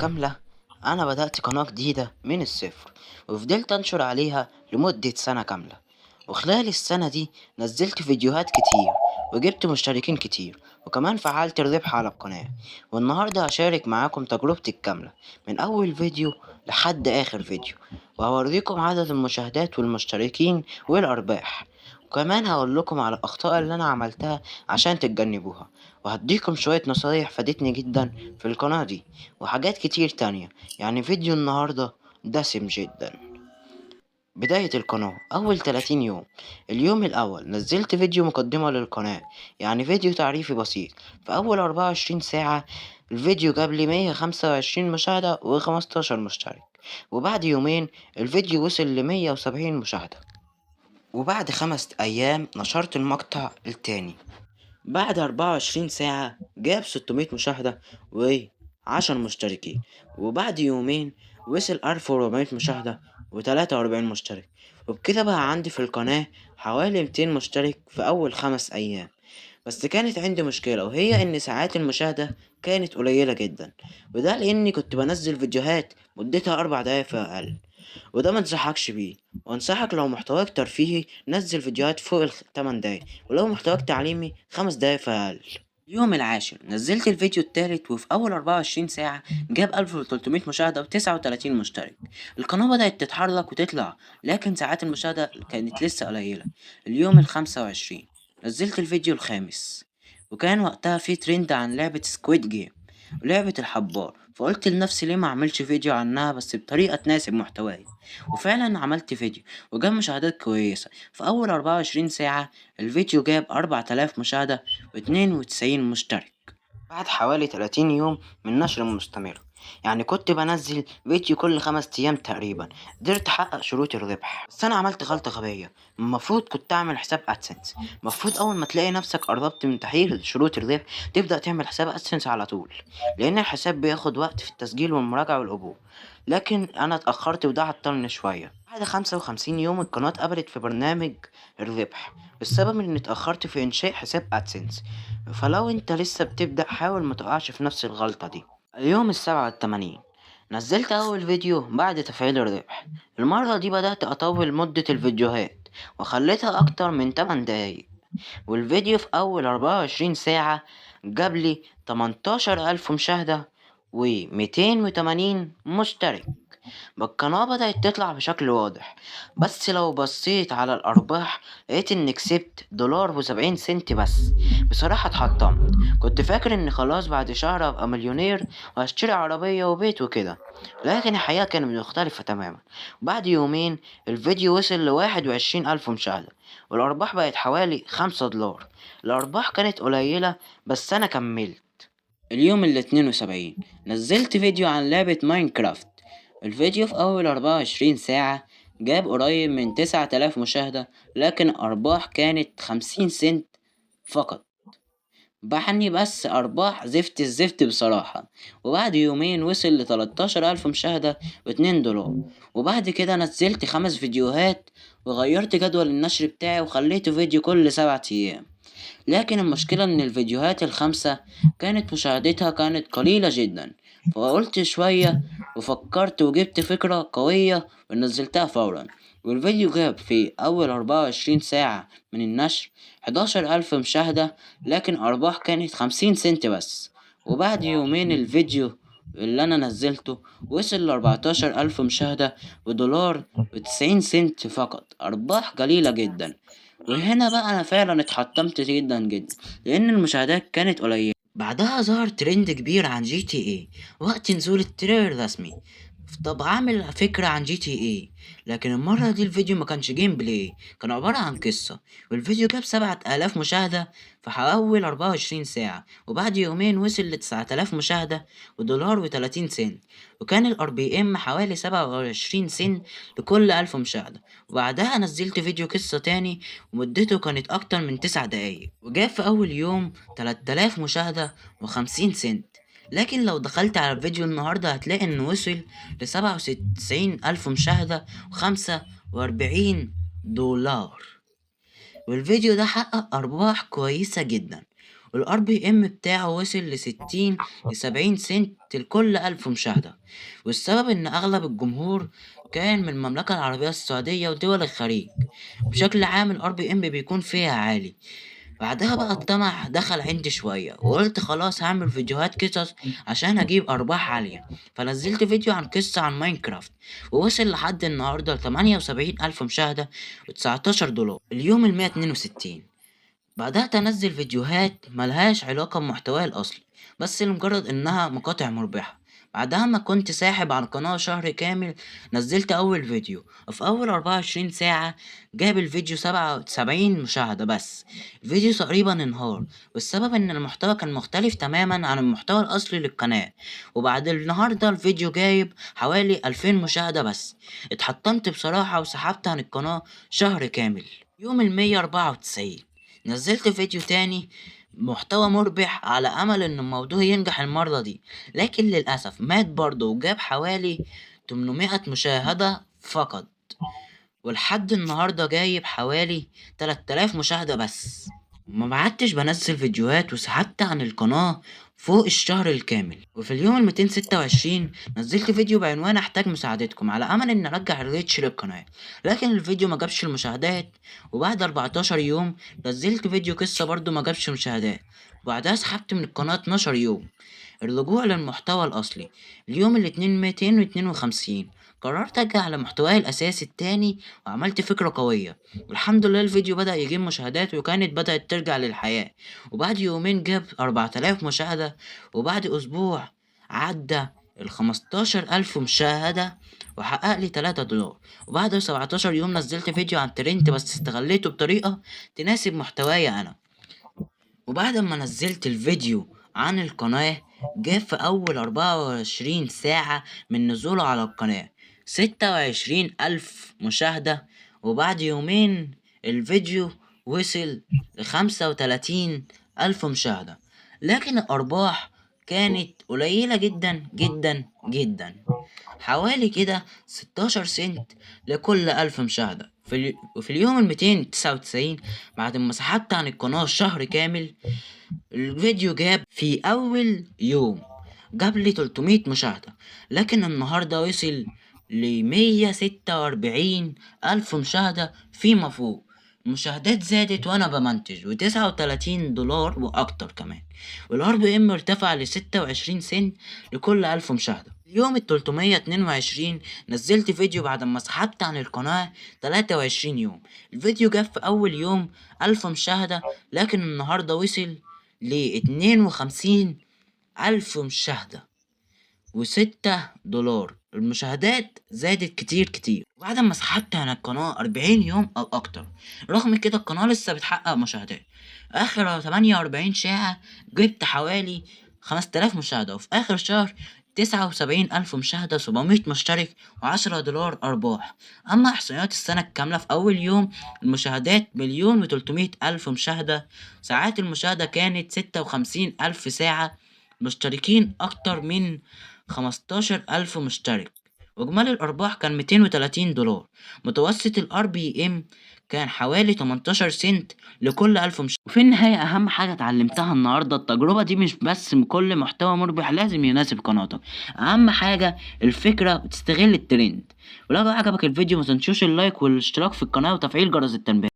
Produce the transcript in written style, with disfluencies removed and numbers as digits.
كاملة. أنا بدأت قناة جديدة من الصفر، وفضلت أنشر عليها لمدة سنة كاملة. وخلال السنة دي نزلت فيديوهات كتير وجبت مشتركين كتير، وكمان فعلت الربح على القناة. والنهاردة هشارك معاكم تجربتي الكاملة من أول فيديو لحد آخر فيديو، وهوريكم عدد المشاهدات والمشتركين والأرباح. وكمان هقول لكم على الأخطاء اللي أنا عملتها عشان تتجنبوها، وهديكم شوية نصايح فادتني جدا في القناة دي، وحاجات كتير تانية. يعني فيديو النهاردة دسم جدا. بداية القناة أول 30 يوم. اليوم الأول نزلت فيديو مقدمة للقناة، يعني فيديو تعريفي بسيط. في أول 24 ساعة الفيديو جاب لي 125 مشاهدة و15 مشترك، وبعد يومين الفيديو وصل ل170 مشاهدة. وبعد 5 أيام نشرت المقطع التاني، بعد 24 ساعة جاب 600 مشاهدة و10 مشتركين. وبعد يومين وصل 1400 مشاهدة و43 مشترك. وبكده بقى عندي في القناة حوالي 200 مشترك في أول 5 أيام. بس كانت عندي مشكلة، وهي إن ساعات المشاهدة كانت قليلة جدا، وده لأني كنت بنزل فيديوهات مدتها 4 دقايق فأقل. وده منصحكش بيه، وانصحك لو محتواك ترفيهي نزل فيديوهات فوق 8 دقايق، ولو محتواك تعليمي 5 دقايق فأقل. اليوم العاشر نزلت الفيديو التالت، وفي أول 24 ساعة جاب 1300 مشاهدة و39 مشترك. القناة بدأت تتحرك وتطلع، لكن ساعات المشاهدة كانت لسه قليلة. اليوم ال25 نزلت الفيديو الخامس، وكان وقتها في ترند عن لعبة سكويد جيم ولعبة الحبار، فقلت لنفسي ليه ما اعملش فيديو عنها بس بطريقة تناسب محتواي. وفعلا عملت فيديو وجاب مشاهدات كويسة. في أول 24 ساعة الفيديو جاب 4000 مشاهدة و92 مشترك. بعد حوالي 30 يوم من نشر مستمر، يعني كنت بنزل فيديو كل 5 أيام تقريبا، قدرت أحقق شروط الربح. بس أنا عملت غلطة غبية، المفروض كنت أعمل حساب أدسنس. المفروض أول ما تلاقي نفسك قربت من تحقيق شروط الربح تبدأ تعمل حساب أدسنس على طول، لأن الحساب بياخد وقت في التسجيل والمراجعة والقبول. لكن أنا اتأخرت وده عطلني شوية. بعد 55 يوم القناة اتقبلت في برنامج الربح، بسبب إني اتأخرت في إنشاء حساب أدسنس. فلو انت لسه بتبدأ حاول متقعش في نفس الغلطة دي. اليوم ال87 نزلت أول فيديو بعد تفعيل الربح. المرة دي بدأت أطول مدة الفيديوهات وخليتها أكتر من 8 دقايق، والفيديو في أول 24 ساعة جابلي 18 ألف مشاهدة و280 مشترك. القناة بدأت تطلع بشكل واضح، بس لو بصيت على الأرباح لقيت إني كسبت $1.70 بس. بصراحة اتحطمت، كنت فاكر إن خلاص بعد شهر أبقى مليونير وهشتري عربية وبيت وكده، لكن الحقيقة كانت مختلفة تماما. بعد يومين الفيديو وصل ل21 ألف مشاهدة، والأرباح بقت حوالي $5. الأرباح كانت قليلة بس أنا كملت. اليوم ال72 نزلت فيديو عن لعبة ماينكرافت. الفيديو في أول 24 ساعة جاب قريب من 9000 مشاهدة، لكن أرباح كانت 50 سنت فقط. بحني بس أرباح زفت الزفت بصراحة. وبعد يومين وصل ل13 ألف مشاهدة و2 دولار. وبعد كده نزلت 5 فيديوهات وغيرت جدول النشر بتاعي وخليته فيديو كل 7 أيام. لكن المشكلة إن الفيديوهات ال5 كانت مشاهدتها كانت قليلة جدا، فقلت شوية وفكرت وجبت فكرة قوية ونزلتها فورا. والفيديو جاب في أول 24 ساعة من النشر 11 ألف مشاهدة، لكن أرباح كانت 50 سنت بس. وبعد يومين الفيديو اللي أنا نزلته وصل ل14 ألف مشاهدة $1.90 فقط، أرباح قليلة جدا. وهنا بقى أنا فعلا اتحطمت جدا جدا، لأن المشاهدات كانت قليلة. بعدها ظهر ترند كبير عن جي تي اي وقت نزول التريلر الرسمي. طب عامل فكرة عن جي تي اي، لكن المرة دي الفيديو ما كانش جيم بلاي، كان عبارة عن قصة. والفيديو جاب 7000 مشاهدة في أول 24 ساعة، وبعد يومين وصل ل9000 مشاهدة $1.30. وكان الار بي ام حوالي 27 سنت لكل 1000 مشاهدة. وبعدها نزلت فيديو قصة تاني ومدته كانت أكتر من 9 دقايق، وجاب في أول يوم 3000 مشاهدة و50 سنت. لكن لو دخلت على الفيديو النهاردة هتلاقي إنه وصل ل97 ألف مشاهدة و45 دولار. والفيديو ده حقق أرباح كويسة جدا. والار بي ام بتاعه وصل ل60 ل70 سنت لكل 1000 مشاهدة. والسبب ان اغلب الجمهور كان من المملكة العربية السعودية ودول الخليج. بشكل عام الار بي ام بيكون فيها عالي. بعدها بقى الطمع دخل عندي شوية وقلت خلاص هعمل فيديوهات قصص عشان أجيب أرباح عالية. فنزلت فيديو عن قصة عن ماينكرافت ووصل لحد النهاردة ل78 ألف مشاهدة و19 دولار اليوم ال162. بدأت أنزل فيديوهات ملهاش علاقة بمحتواي الأصلي بس لمجرد إنها مقاطع مربحة. بعدها ما كنت ساحب على القناة شهر كامل، نزلت أول فيديو وفي أول 24 ساعة جاب الفيديو 77 مشاهدة بس. الفيديو تقريبا انهار والسبب إن المحتوى كان مختلف تماما عن المحتوى الأصلي للقناة. وبعد النهاردة الفيديو جايب حوالي 2000 مشاهدة بس. اتحطمت بصراحة وسحبت عن القناة شهر كامل. يوم ال194 نزلت فيديو تاني محتوى مربح على أمل إن الموضوع ينجح المرة دي، لكن للأسف مات برضه وجاب حوالي 800 مشاهدة فقط. ولحد النهاردة جايب حوالي 3000 مشاهدة بس. ما عدتش بنزل فيديوهات وسحبت عن القناة فوق الشهر الكامل. وفي اليوم ال226 نزلت فيديو بعنوان أحتاج مساعدتكم على أمل إن أرجع الريتش للقناة، لكن الفيديو ما جابش المشاهدات. وبعد 14 يوم نزلت فيديو قصة برضو ما جابش مشاهدات، وبعدها سحبت من القناة 12 يوم. الرجوع للمحتوى الأصلي اليوم الاتنين 252 قررت أرجع لمحتواي الأساسي التاني وعملت فكرة قوية. والحمد لله الفيديو بدأ يجيب مشاهدات وكانت بدأت ترجع للحياة. وبعد يومين جاب 4000 مشاهدة، وبعد أسبوع عدى ال15000 مشاهدة وحقق لي 3 دولار. وبعد 17 يوم نزلت فيديو عن ترند بس استغليته بطريقة تناسب محتواي أنا. وبعد ما نزلت الفيديو عن القناة جاب في أول 24 ساعة من نزوله على القناة 26 ألف مشاهدة. وبعد يومين الفيديو وصل ل35 ألف مشاهدة، لكن الأرباح كانت قليلة جدا جدا جدا، حوالي كده 16 سنت لكل 1000 مشاهدة. وفي اليوم 299 بعد ما سحبت عن القناة شهر كامل الفيديو جاب في أول يوم جاب لي 300 مشاهدة، لكن النهاردة وصل ل146 ألف مشاهدة فيما فوق. المشاهدات زادت وأنا بمنتج و39 دولار وأكتر كمان. والار بي ام ارتفع ل26 سنت لكل 1000 مشاهدة. اليوم ال322 نزلت فيديو بعد ما سحبت عن القناة 23 يوم. الفيديو جاب في أول يوم 1000 مشاهدة، لكن النهاردة وصل ل52 ألف مشاهدة و6 دولار. المشاهدات زادت كتير كتير بعد ما سحبت عن القناة 40 يوم أو أكتر. رغم كده القناة لسه بتحقق مشاهدات. آخر 48 ساعة جبت حوالي 5000 مشاهدة، وفي آخر شهر 79 ألف مشاهدة 700 مشترك و10 دولار أرباح. أما إحصائيات السنة الكاملة في أول يوم المشاهدات 1,300,000 مشاهدة. ساعات المشاهدة كانت 56 ألف ساعة. مشتركين أكتر من 15 ألف مشترك. وإجمالي الأرباح كان 230 دولار. متوسط ال RPM كان حوالي 18 سنت لكل 1000 مشترك. وفي النهاية أهم حاجة اتعلمتها النهاردة التجربة دي مش بس كل محتوى مربح لازم يناسب قناتك. أهم حاجة الفكرة وتستغل الترند. ولو عجبك الفيديو متنسوش اللايك والاشتراك في القناة وتفعيل جرس التنبيه.